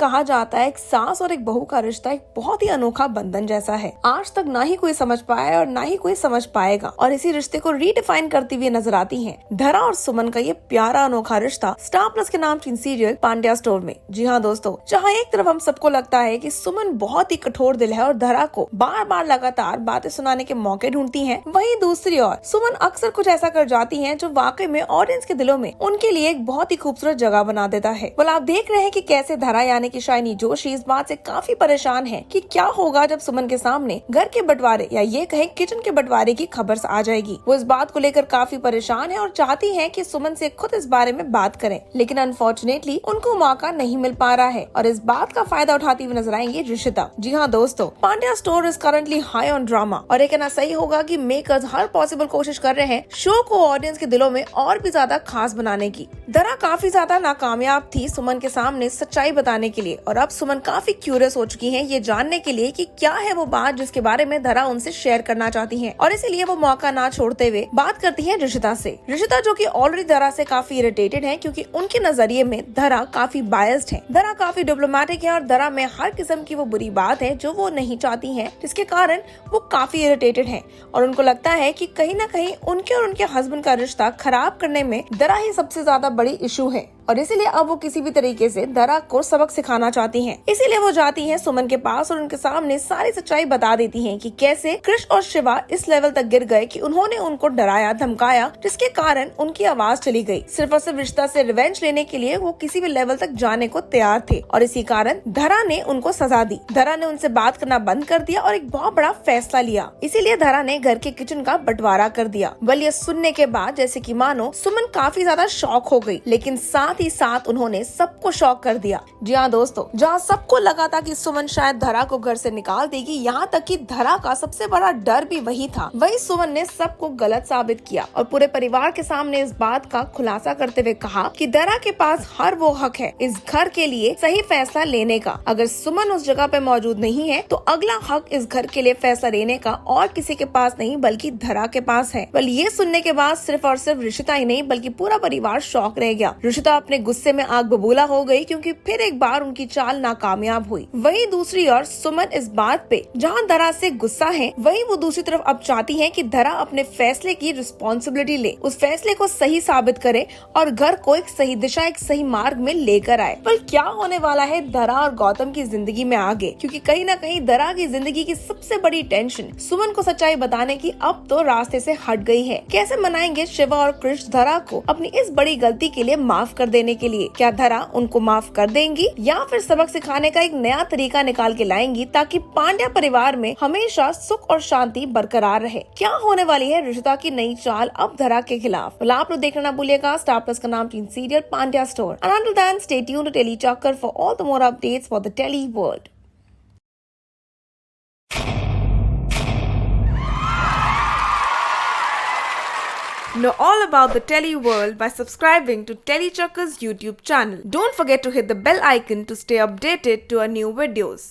कहा जाता है एक सास और एक बहू का रिश्ता एक बहुत ही अनोखा बंधन जैसा है। आज तक ना ही कोई समझ पाया और ना ही कोई समझ पाएगा, और इसी रिश्ते को रीडिफाइन करती हुई नजर आती हैं धरा और सुमन का ये प्यारा अनोखा रिश्ता स्टार प्लस के नामचीन सीरियल पांड्या स्टोर में। जी हाँ दोस्तों, जहाँ एक तरफ हम सबको लगता है कि सुमन बहुत ही कठोर दिल है और धरा को बार बार लगातार बातें सुनाने के मौके ढूंढती है, वहीं दूसरी ओर सुमन अक्सर कुछ ऐसा कर जाती है जो वाकई में ऑडियंस के दिलों में उनके लिए एक बहुत ही खूबसूरत जगह बना देता है। आप देख रहे हैं कि कैसे धरा यानी कि शाइनी जोशी इस बात से काफी परेशान है कि क्या होगा जब सुमन के सामने घर के बंटवारे या ये कहे किचन के बंटवारे की खबर आ जाएगी। वो इस बात को लेकर काफी परेशान है और चाहती है कि सुमन से खुद इस बारे में बात करें, लेकिन अनफॉर्चुनेटली उनको मौका नहीं मिल पा रहा है और इस बात का फायदा उठाती हुई नजर आएंगे ऋषिता। जी हाँ दोस्तों, Pandya store is currently high on drama और ये कहना सही होगा कि मेकर्स हर पॉसिबल कोशिश कर रहे हैं शो को ऑडियंस के दिलों में और भी ज्यादा खास बनाने की। धरा काफी ज्यादा नाकामयाब थी सुमन के सामने सच्चाई बताने के लिए, और अब सुमन काफी क्यूरियस हो चुकी हैं ये जानने के लिए कि क्या है वो बात जिसके बारे में धरा उनसे शेयर करना चाहती हैं, और इसीलिए वो मौका ना छोड़ते हुए बात करती हैं ऋषिता से। ऋषिता जो कि ऑलरेडी धरा से काफी इरिटेटेड है क्योंकि उनके नजरिए में धरा काफी बायस्ड है। धरा काफी डिप्लोमेटिक है और धरा में हर किस्म की वो बुरी बात है जो वो नहीं चाहती है, जिसके कारण वो काफी इरिटेटेड है और उनको लगता है कि कहीं ना कहीं उनके और उनके हस्बैंड का रिश्ता खराब करने में धरा ही सबसे ज्यादा बड़ी इशू है, और इसीलिए अब वो किसी भी तरीके से धरा को सबक सिखाना चाहती हैं। इसीलिए वो जाती हैं सुमन के पास और उनके सामने सारी सच्चाई बता देती हैं कि कैसे कृष्ण और शिवा इस लेवल तक गिर गए कि उन्होंने उनको डराया धमकाया, जिसके कारण उनकी आवाज चली गई। सिर्फ और सिर्फ रिश्ता से रिवेंज लेने के लिए वो किसी भी लेवल तक जाने को तैयार थे, और इसी कारण धरा ने उनको सजा दी। धरा ने उनसे बात करना बंद कर दिया और एक बहुत बड़ा फैसला लिया। इसीलिए धरा ने घर के किचन का बंटवारा कर दिया। बल ये सुनने के बाद जैसे कि मानो सुमन काफी ज्यादा शॉक हो गई, लेकिन साथ ही साथ उन्होंने सबको शॉक कर दिया। जी हाँ दोस्तों, जहाँ सबको लगा था कि सुमन शायद धरा को घर से निकाल देगी, यहाँ तक कि धरा का सबसे बड़ा डर भी वही था, वही सुमन ने सबको गलत साबित किया और पूरे परिवार के सामने इस बात का खुलासा करते हुए कहा कि धरा के पास हर वो हक है इस घर के लिए सही फैसला लेने का। अगर सुमन उस जगह पे मौजूद नहीं है तो अगला हक इस घर के लिए फैसला लेने का और किसी के पास नहीं बल्कि धरा के पास है। बल ये सुनने के बाद सिर्फ और सिर्फ ऋषिता ही नहीं बल्कि पूरा परिवार शॉक रह गया। ऋषिता अपने गुस्से में आग बबूला हो गई क्योंकि फिर एक बार उनकी चाल नाकामयाब हुई। वहीं दूसरी ओर सुमन इस बात पे जहां धरा से गुस्सा है, वहीं वो दूसरी तरफ अब चाहती है कि धरा अपने फैसले की रिस्पॉन्सिबिलिटी ले, उस फैसले को सही साबित करे और घर को एक सही दिशा एक सही मार्ग में लेकर आए। पर क्या होने वाला है धरा और गौतम की जिंदगी में आगे, क्योंकि कहीं ना कहीं धरा की जिंदगी की सबसे बड़ी टेंशन सुमन को सच्चाई बताने की अब तो रास्ते से हट गई है। कैसे मनाएंगे शिवा और कृष्ण धरा को अपनी इस बड़ी गलती के लिए माफ कर देने के लिए? क्या धरा उनको माफ कर देंगी या फिर सबक सिखाने का एक नया तरीका निकाल के लाएंगी ताकि पांड्या परिवार में हमेशा सुख और शांति बरकरार रहे? क्या होने वाली है ऋषिता की नई चाल अब धरा के खिलाफ? आप लोग देखना ना भूलिएगा स्टार प्लस का नामचीन serial Pandya store. And until then, stay tuned to Telly Chakkar for all the more updates for the Telly world. Know all about the Telly world by subscribing to Telly Chakkar's YouTube channel. Don't forget to hit the bell icon to stay updated to our new videos.